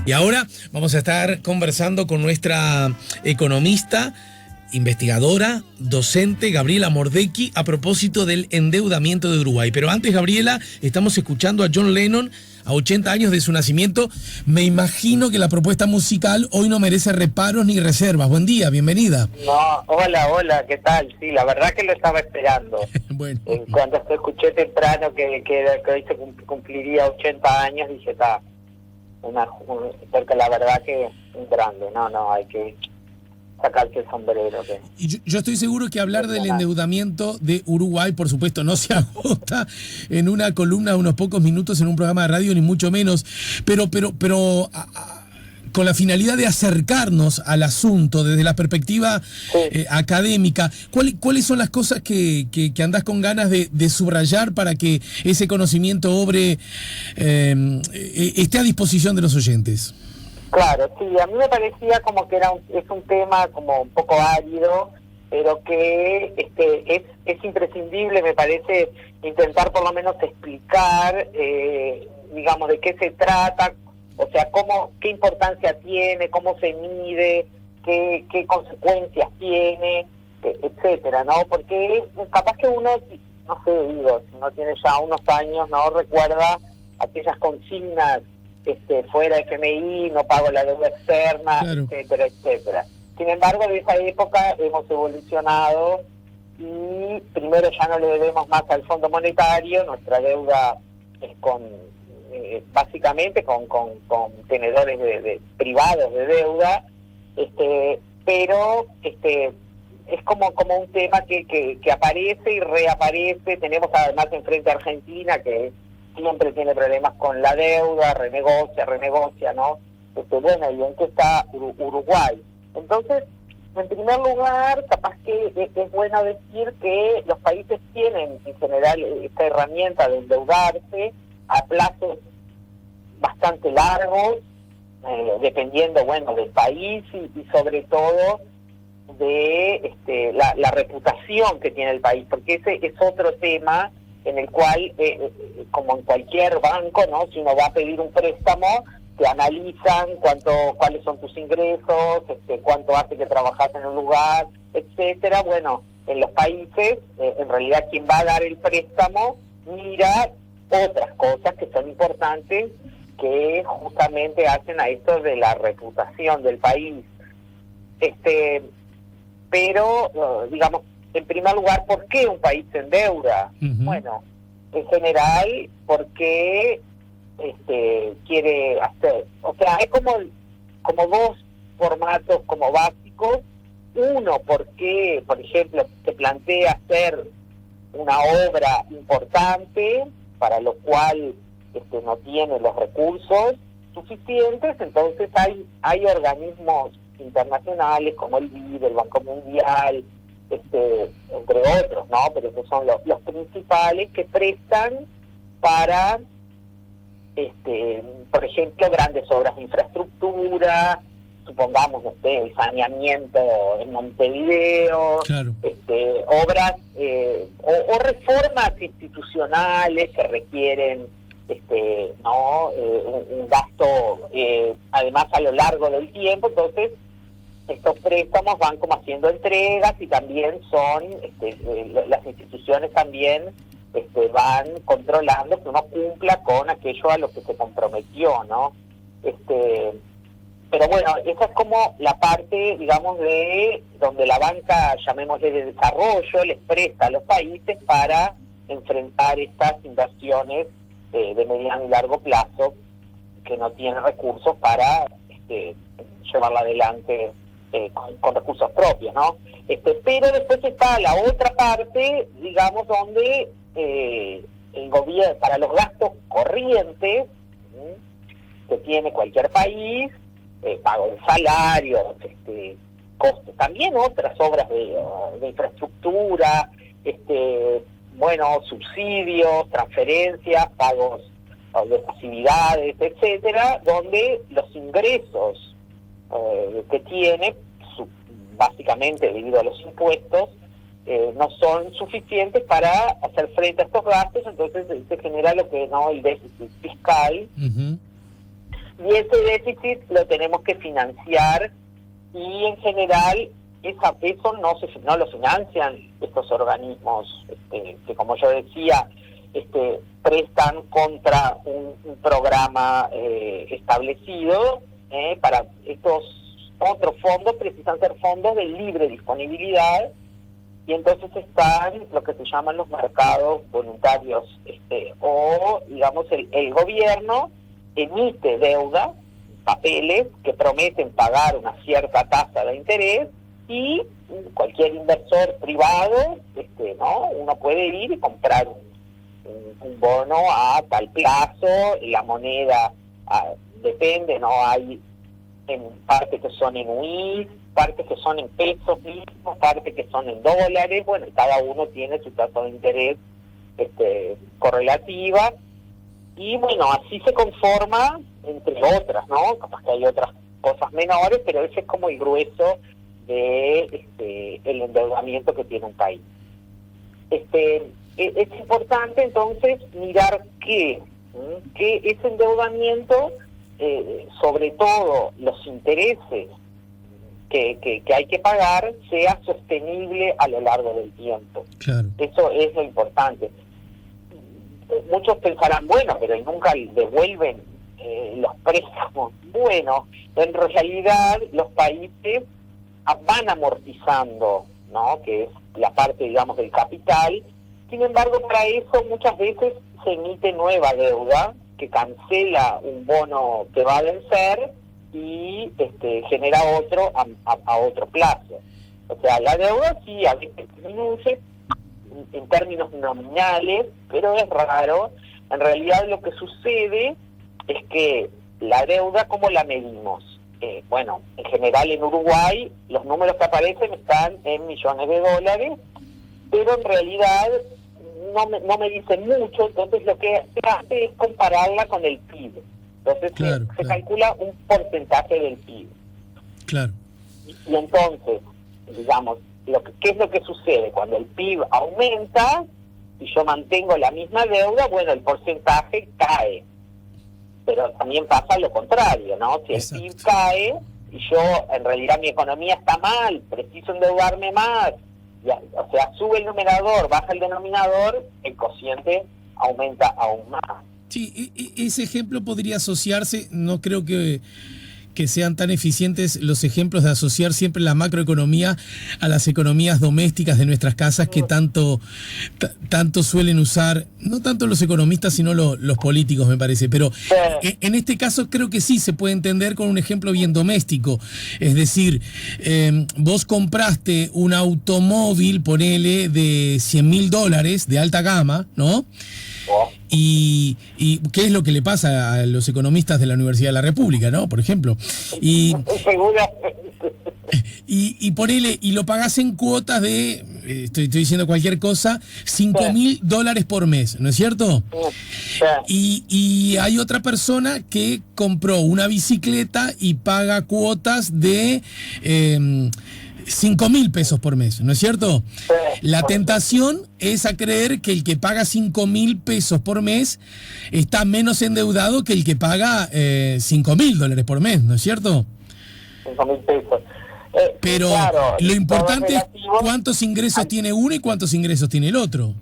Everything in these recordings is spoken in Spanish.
Y ahora vamos a estar conversando con nuestra economista, investigadora, docente, Gabriela Mordecki, a propósito del endeudamiento de Uruguay. Pero antes, Gabriela, estamos escuchando a John Lennon a 80 años de su nacimiento. Me imagino que la propuesta musical hoy no merece reparos ni reservas. Buen día, bienvenida. No, hola, ¿qué tal? Sí, la verdad que lo estaba esperando. Bueno. Cuando te escuché temprano que hoy se cumpliría 80 años, dije, está, porque la verdad que es un grande, no, hay que sacarse el sombrero. Y yo estoy seguro que hablar del endeudamiento de Uruguay, por supuesto, no se agota en una columna de unos pocos minutos en un programa de radio, ni mucho menos, pero con la finalidad de acercarnos al asunto desde la perspectiva académica. ¿Cuáles son las cosas que andás con ganas de subrayar para que ese conocimiento obre, esté a disposición de los oyentes? Claro, sí, a mí me parecía como que es un tema como un poco árido, pero que es imprescindible, me parece, intentar por lo menos explicar, digamos, de qué se trata, o sea, qué importancia tiene, cómo se mide, qué consecuencias tiene, etcétera, ¿no? Porque capaz que uno, no sé, digo, si no tiene ya unos años, no recuerda aquellas consignas, fuera FMI, no pago la deuda externa, claro, etcétera. Sin embargo, de esa época hemos evolucionado y primero ya no le debemos más al Fondo Monetario, nuestra deuda es básicamente con tenedores privados de deuda, pero es como un tema que aparece y reaparece. Tenemos además enfrente a Argentina, que siempre tiene problemas con la deuda, renegocia, ¿no? Bueno, ¿y en qué está Uruguay? Entonces, en primer lugar, capaz que es bueno decir que los países tienen en general esta herramienta de endeudarse a plazos bastante largos, dependiendo, bueno, del país y sobre todo de la reputación que tiene el país, porque ese es otro tema en el cual, como en cualquier banco, ¿no? Si uno va a pedir un préstamo, te analizan cuáles son tus ingresos, cuánto hace que trabajas en un lugar, etcétera. Bueno, en los países, en realidad quien va a dar el préstamo mira otras cosas que son importantes, que justamente hacen a esto de la reputación del país. Pero, digamos, en primer lugar, ¿por qué un país se endeuda? Uh-huh. Bueno, en general, porque quiere hacer, o sea, es como dos formatos como básicos. Uno, porque, por ejemplo, se plantea hacer una obra importante, para lo cual no tiene los recursos suficientes, entonces hay organismos internacionales como el BID, el Banco Mundial, entre otros, ¿no? Pero esos son los principales que prestan para, por ejemplo, grandes obras de infraestructura, supongamos, el saneamiento en Montevideo, claro, obras o reformas institucionales que requieren un gasto además a lo largo del tiempo. Entonces estos préstamos van como haciendo entregas y también son las instituciones también van controlando que uno cumpla con aquello a lo que se comprometió, ¿no? Pero bueno, esa es como la parte, digamos, de donde la banca, llamémosle de desarrollo, les presta a los países para enfrentar estas inversiones de mediano y largo plazo que no tienen recursos para llevarla adelante con recursos propios, ¿no? Pero después está la otra parte, digamos, donde el gobierno, para los gastos corrientes que tiene cualquier país, pago de salarios, costos, también otras obras de infraestructura, bueno, subsidios, transferencias, pagos de facilidades, etcétera, donde los ingresos que tiene, básicamente debido a los impuestos, no son suficientes para hacer frente a estos gastos. Entonces se genera lo que el déficit fiscal. Uh-huh. y ese déficit lo tenemos que financiar, y en general eso no lo financian estos organismos que, como yo decía, prestan contra un programa establecido. Para estos otros fondos precisan ser fondos de libre disponibilidad, y entonces están lo que se llaman los mercados voluntarios, o digamos el gobierno emite deuda, papeles que prometen pagar una cierta tasa de interés, y cualquier inversor privado, ¿no? Uno puede ir y comprar un bono a tal plazo, la moneda depende, ¿no? Hay en parte que son en UIS, partes que son en pesos mismos, partes que son en dólares, bueno, cada uno tiene su tasa de interés correlativa, y bueno, así se conforma, entre otras, ¿no? Capaz que hay otras cosas menores, pero ese es como el grueso de el endeudamiento que tiene un país. Es importante entonces mirar que ese endeudamiento, sobre todo los intereses que hay que pagar, sea sostenible a lo largo del tiempo. Claro. Eso es lo importante. Muchos pensarán, bueno, pero nunca devuelven los préstamos. Bueno, en realidad los países van amortizando, ¿no? Que es la parte, digamos, del capital. Sin embargo, para eso muchas veces se emite nueva deuda que cancela un bono que va a vencer y genera otro a otro plazo. O sea, la deuda sí a veces disminuye en términos nominales, pero es raro. En realidad lo que sucede es que la deuda, ¿cómo la medimos? Bueno, en general en Uruguay los números que aparecen están en millones de dólares, pero en realidad no me dicen mucho, entonces lo que se hace es compararla con el PIB. Entonces se calcula un porcentaje del PIB. Claro. Y entonces, digamos, ¿qué es lo que sucede? Cuando el PIB aumenta y yo mantengo la misma deuda, bueno, el porcentaje cae. Pero también pasa lo contrario, ¿no? Si el PIB cae y yo, en realidad mi economía está mal, preciso endeudarme más, o sea, sube el numerador, baja el denominador, el cociente aumenta aún más. Sí, ese ejemplo podría asociarse, no creo que sean tan eficientes los ejemplos de asociar siempre la macroeconomía a las economías domésticas de nuestras casas que tanto suelen usar, no tanto los economistas, sino los políticos, me parece. Pero en este caso creo que sí se puede entender con un ejemplo bien doméstico. Es decir, vos compraste un automóvil, ponele, de $100.000 de alta gama, ¿no? Y qué es lo que le pasa a los economistas de la Universidad de la República, ¿no? Por ejemplo. Y ponele, y lo pagás en cuotas de, estoy diciendo cualquier cosa, $5.000 por mes, ¿no es cierto? Y hay otra persona que compró una bicicleta y paga cuotas de 5.000 pesos por mes, ¿no es cierto? La tentación es a creer que el que paga 5.000 pesos por mes está menos endeudado que el que paga $5.000 por mes, ¿no es cierto? 5.000 pesos. Pero claro, lo importante es cuántos ingresos tiene uno y cuántos ingresos tiene el otro.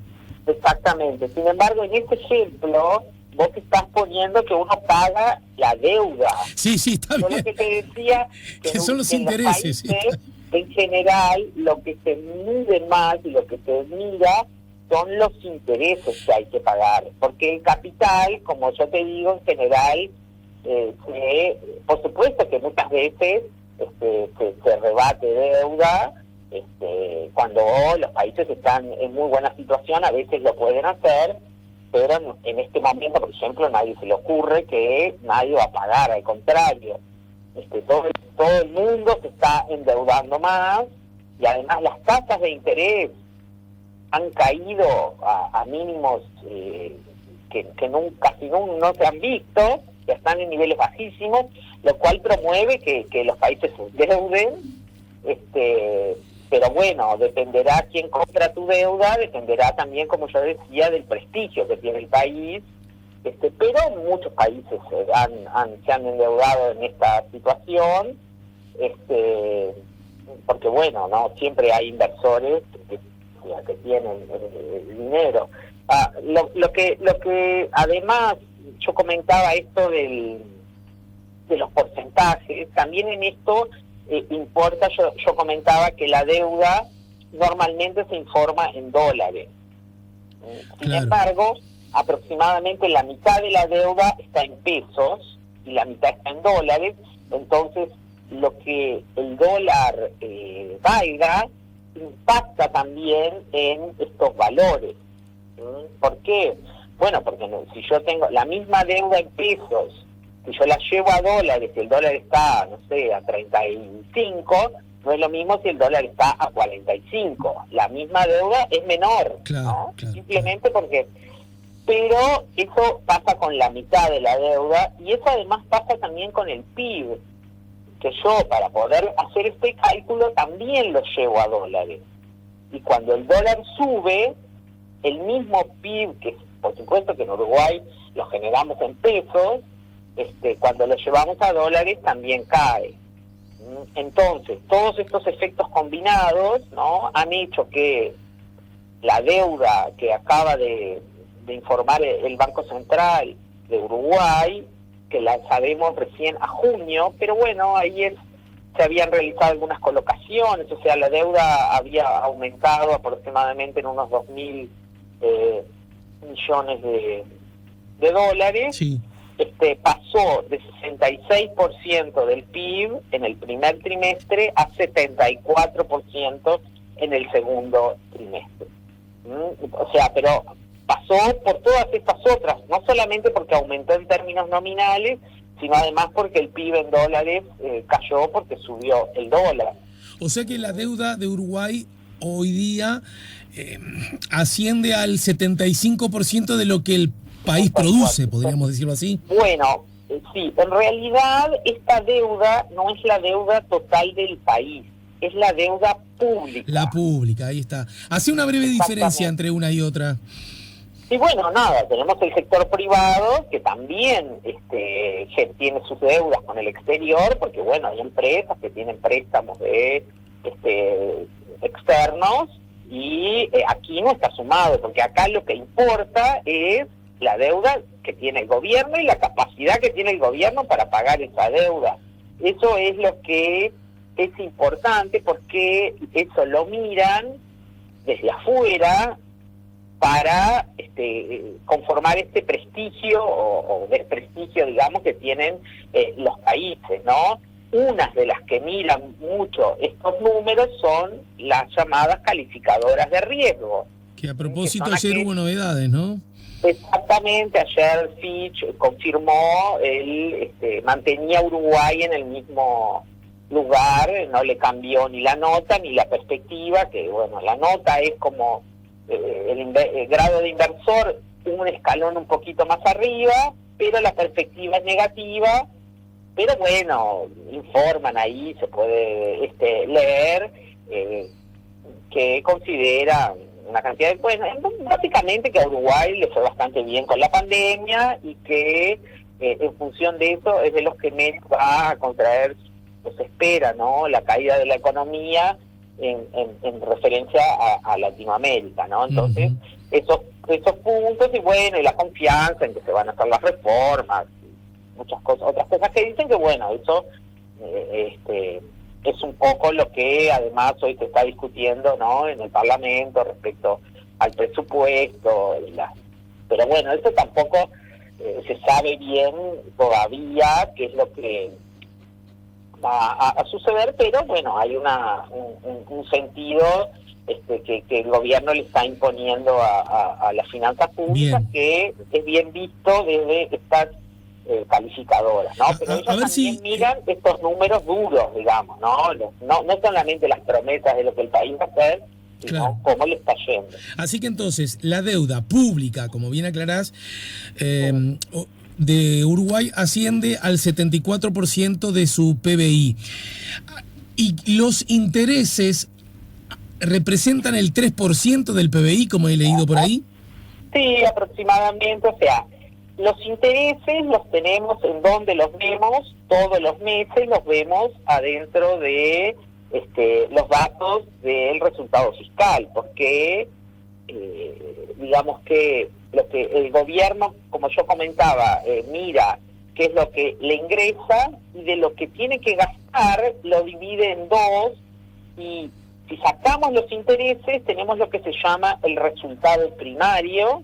Exactamente. Sin embargo, en este ejemplo, vos te estás poniendo que uno paga la deuda. Sí, está bien. Yo lo que te decía que son los intereses. En general, lo que se mide más y lo que se mira son los intereses que hay que pagar. Porque el capital, como yo te digo, en general, por supuesto que muchas veces se rebate deuda. Cuando los países están en muy buena situación, a veces lo pueden hacer, pero en este momento, por ejemplo, a nadie se le ocurre que nadie va a pagar, al contrario. Todo el mundo se está endeudando más, y además las tasas de interés han caído a mínimos que nunca, casi no se han visto, ya están en niveles bajísimos, lo cual promueve que los países se endeuden, pero bueno, dependerá quién compra tu deuda, dependerá también, como yo decía, del prestigio que tiene el país, Pero muchos países se han endeudado en esta situación, porque bueno, no siempre hay inversores que tienen dinero. Lo que además yo comentaba esto de los porcentajes, también en esto importa, yo comentaba que la deuda normalmente se informa en dólares. Sin embargo, aproximadamente la mitad de la deuda está en pesos y la mitad está en dólares, entonces lo que el dólar valga impacta también en estos valores. ¿Por qué? Bueno, porque si yo tengo la misma deuda en pesos, si yo la llevo a dólares y el dólar está, no sé, a 35, no es lo mismo si el dólar está a 45. La misma deuda es menor, ¿no? Simplemente porque... Pero eso pasa con la mitad de la deuda y eso además pasa también con el PIB, que yo para poder hacer este cálculo también lo llevo a dólares. Y cuando el dólar sube, el mismo PIB, que por supuesto que en Uruguay lo generamos en pesos, cuando lo llevamos a dólares también cae. Entonces, todos estos efectos combinados, ¿no?, han hecho que la deuda que acaba de informar el Banco Central de Uruguay, que la sabemos recién a junio, pero bueno, ayer se habían realizado algunas colocaciones, o sea, la deuda había aumentado aproximadamente en unos 2.000 millones de dólares. Sí. Pasó de 66% del PIB en el primer trimestre a 74% en el segundo trimestre. O sea, pero pasó por todas estas otras, no solamente porque aumentó en términos nominales, sino además porque el PIB en dólares cayó porque subió el dólar. O sea que la deuda de Uruguay hoy día asciende al 75% de lo que el país produce, podríamos decirlo así. Bueno, sí, en realidad esta deuda no es la deuda total del país, es la deuda pública. La pública, ahí está. Hace una breve diferencia entre una y otra. Y bueno, nada, tenemos el sector privado que también tiene sus deudas con el exterior, porque bueno, hay empresas que tienen préstamos de externos y aquí no está sumado, porque acá lo que importa es la deuda que tiene el gobierno y la capacidad que tiene el gobierno para pagar esa deuda. Eso es lo que es importante, porque eso lo miran desde afuera para conformar este prestigio o desprestigio, digamos, que tienen los países, ¿no? Unas de las que miran mucho estos números son las llamadas calificadoras de riesgo. Que a propósito ayer hubo novedades, ¿no? Exactamente, ayer Fitch confirmó, mantenía a Uruguay en el mismo lugar, no le cambió ni la nota ni la perspectiva, que bueno, la nota es como el grado de inversor un escalón un poquito más arriba, pero la perspectiva es negativa, pero bueno, informan ahí, se puede leer que consideran una cantidad de... Bueno, básicamente que a Uruguay le fue bastante bien con la pandemia y que en función de eso es de los que menos va a contraer, pues se espera, ¿no?, la caída de la economía en referencia a Latinoamérica, ¿no? Entonces, esos puntos y bueno, y la confianza en que se van a hacer las reformas, muchas cosas, otras cosas que dicen que bueno, eso es un poco lo que además hoy se está discutiendo, ¿no?, en el Parlamento respecto al presupuesto pero bueno, eso tampoco se sabe bien todavía qué es lo que va a suceder, pero bueno, hay un sentido que el gobierno le está imponiendo a las finanzas públicas, que es bien visto desde estas calificadoras, ¿no? Pero ellos también miran estos números duros, digamos, no solamente las promesas de lo que el país va a hacer, sino cómo le está yendo. Así que entonces, la deuda pública, como bien aclarás, de Uruguay asciende al 74% de su PBI. Y los intereses representan el 3% del PBI, como he leído por ahí. Sí, aproximadamente, o sea, Los intereses los tenemos en donde los vemos todos los meses, los vemos adentro de los datos del resultado fiscal, porque digamos que lo que el gobierno, como yo comentaba, mira qué es lo que le ingresa y de lo que tiene que gastar lo divide en dos, y si sacamos los intereses tenemos lo que se llama el resultado primario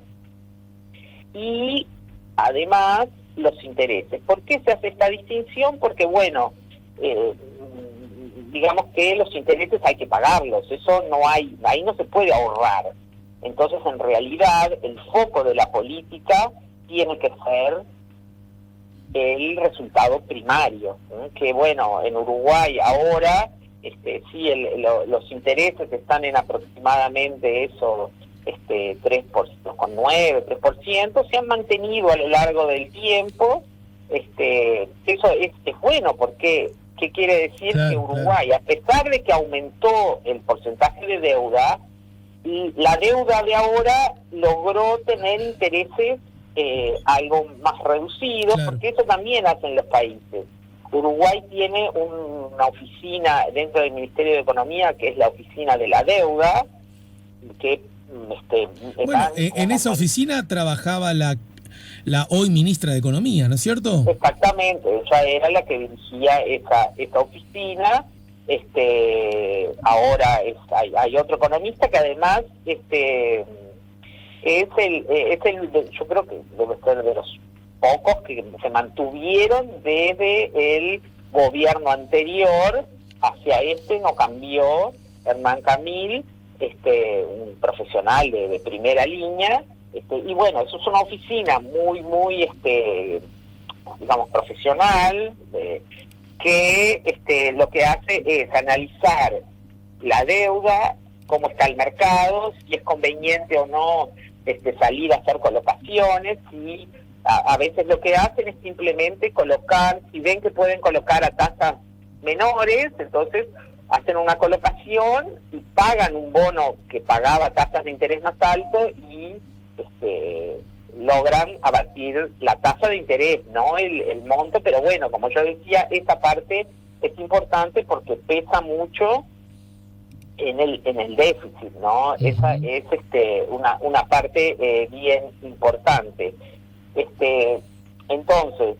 y además los intereses. ¿Por qué se hace esta distinción? Porque bueno, digamos que los intereses hay que pagarlos, eso no hay, ahí no se puede ahorrar. Entonces en realidad el foco de la política tiene que ser el resultado primario, que bueno, en Uruguay ahora sí, los intereses están en aproximadamente eso, 3,9%, 3%, se han mantenido a lo largo del tiempo. Eso es bueno, porque ¿qué quiere decir? Claro, que Uruguay, a pesar de que aumentó el porcentaje de deuda, y la deuda de ahora logró tener intereses algo más reducidos, claro, porque eso también hacen los países. Uruguay tiene una oficina dentro del Ministerio de Economía, que es la oficina de la deuda, que bueno, en esa oficina trabajaba la hoy ministra de Economía, ¿no es cierto? Exactamente, ella era la que dirigía esa oficina. Ahora hay otro economista que además es yo creo que debe ser de los pocos que se mantuvieron desde el gobierno anterior hacia no cambió. Hernán Camil, un profesional de primera línea, y bueno, eso es una oficina muy digamos profesional, que lo que hace es analizar la deuda, cómo está el mercado, si es conveniente o no salir a hacer colocaciones, y a veces lo que hacen es simplemente colocar, si ven que pueden colocar a tasas menores, entonces hacen una colocación y pagan un bono que pagaba tasas de interés más alto y logran abatir la tasa de interés, no el monto. Pero bueno, como yo decía, esa parte es importante porque pesa mucho en el déficit, ¿no? Uh-huh. Esa es una parte bien importante. Entonces,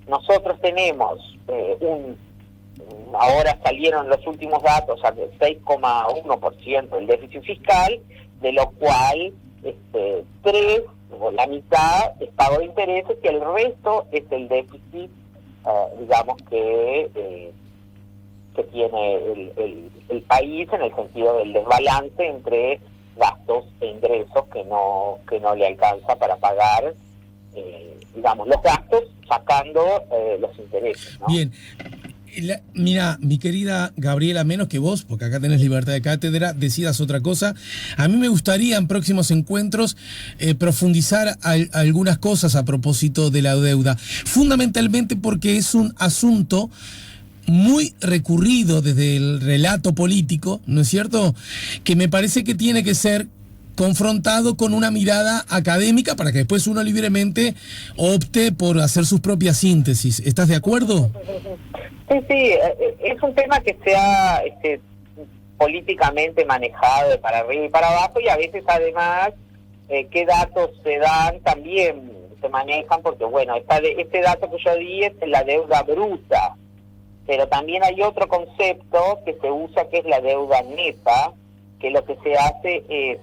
nosotros tenemos ahora salieron los últimos datos, o sea, del 6,1% del déficit fiscal, de lo cual 3, o la mitad, es pago de intereses, y el resto es el déficit, digamos, que tiene el país, en el sentido del desbalance entre gastos e ingresos que no le alcanza para pagar, digamos, los gastos, sacando los intereses, ¿no? Bien. Mira, mi querida Gabriela, menos que vos, porque acá tenés libertad de cátedra, decidas otra cosa. A mí me gustaría en próximos encuentros profundizar algunas cosas a propósito de la deuda, fundamentalmente porque es un asunto muy recurrido desde el relato político, ¿no es cierto?, que me parece que tiene que ser confrontado con una mirada académica para que después uno libremente opte por hacer sus propias síntesis. ¿Estás de acuerdo? Sí, es un tema que se ha políticamente manejado de para arriba y para abajo, y a veces además qué datos se dan también se manejan, porque bueno, este dato que yo di es la deuda bruta, pero también hay otro concepto que se usa, que es la deuda neta, que lo que se hace es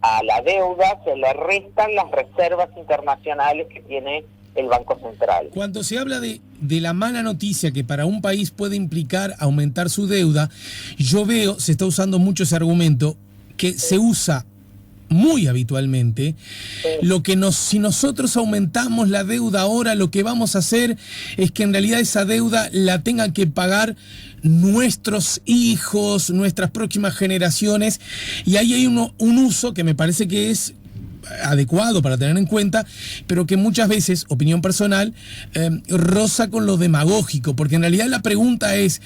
a la deuda se le restan las reservas internacionales que tiene el Banco Central. Cuando se habla de la mala noticia que para un país puede implicar aumentar su deuda, yo veo, se está usando mucho ese argumento, que se usa muy habitualmente, lo que si nosotros aumentamos la deuda ahora, lo que vamos a hacer es que en realidad esa deuda la tengan que pagar nuestros hijos, nuestras próximas generaciones, y ahí hay un uso que me parece que es adecuado para tener en cuenta, pero que muchas veces, opinión personal, roza con lo demagógico, porque en realidad la pregunta es: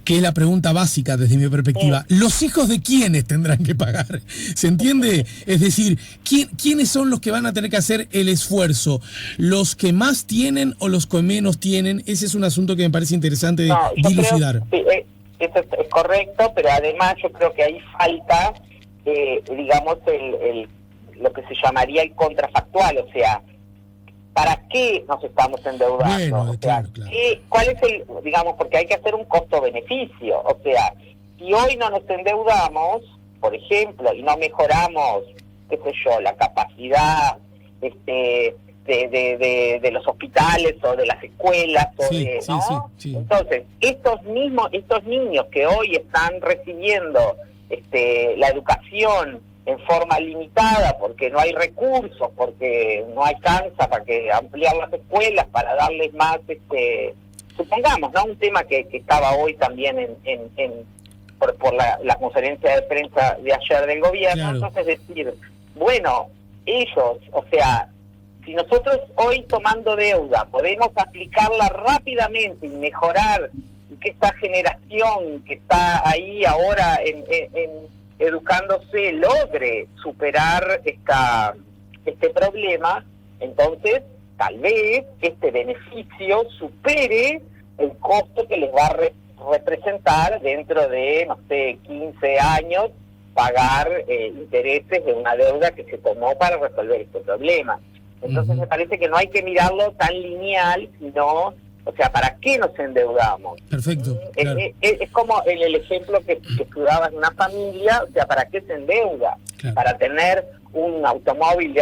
que es la pregunta básica desde mi perspectiva. ¿Los hijos de quiénes tendrán que pagar? ¿Se entiende? Es decir, ¿quiénes son los que van a tener que hacer el esfuerzo? ¿Los que más tienen o los que menos tienen? Ese es un asunto que me parece interesante dilucidar. Creo, sí, eso es correcto, pero además yo creo que ahí falta, digamos, lo que se llamaría el contrafactual, o sea, ¿para qué nos estamos endeudando? Bueno, o sea, claro. ¿cuál es digamos, porque hay que hacer un costo-beneficio? O sea, si hoy no nos endeudamos, por ejemplo, y no mejoramos, qué sé yo, la capacidad de los hospitales o de las escuelas, ¿no? Sí. Entonces, estos niños que hoy están recibiendo la educación en forma limitada porque no hay recursos, porque no alcanza para que ampliar las escuelas, para darles más, supongamos, ¿no? Un tema que estaba hoy también por la conferencia de prensa de ayer del gobierno. Claro. Entonces decir, bueno, ellos, o sea, si nosotros hoy tomando deuda podemos aplicarla rápidamente y mejorar, y que esta generación que está ahí ahora en educándose logre superar este problema, entonces tal vez este beneficio supere el costo que les va a representar dentro de, no sé, 15 años, pagar intereses de una deuda que se tomó para resolver este problema. Entonces me parece que no hay que mirarlo tan lineal, sino, o sea, ¿para qué nos endeudamos? Perfecto. Claro. Es como el ejemplo que estudiabas en una familia, o sea, ¿para qué se endeuda? Claro. ¿Para tener un automóvil de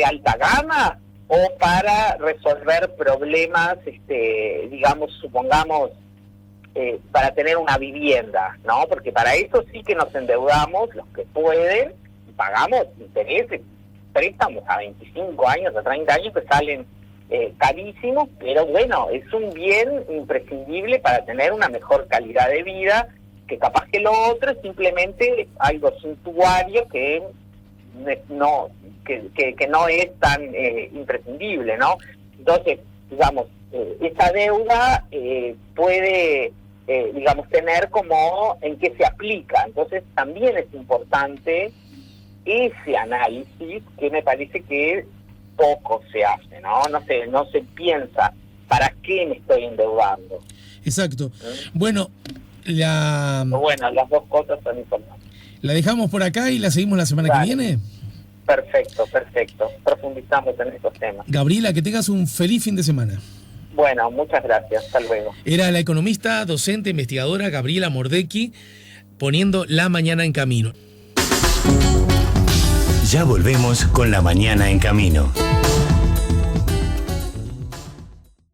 alta gama o para resolver problemas, digamos, supongamos, para tener una vivienda, ¿no? Porque para eso sí que nos endeudamos, los que pueden, y pagamos intereses, préstamos a 25 años, a 30 años que salen carísimos, pero bueno, es un bien imprescindible para tener una mejor calidad de vida, que capaz que lo otro es simplemente algo suntuario que no es tan imprescindible, ¿no? Entonces, digamos, esa deuda puede, digamos, tener como en qué se aplica. Entonces, también es importante ese análisis, que me parece que poco se hace, ¿no? No se piensa para qué me estoy endeudando. Exacto. Bueno, las dos cosas son importantes. ¿La dejamos por acá y la seguimos la semana que viene? Perfecto. Profundizamos en estos temas. Gabriela, que tengas un feliz fin de semana. Bueno, muchas gracias. Hasta luego. Era la economista, docente, investigadora Gabriela Mordecki, poniendo La Mañana en Camino. Ya volvemos con La Mañana en Camino.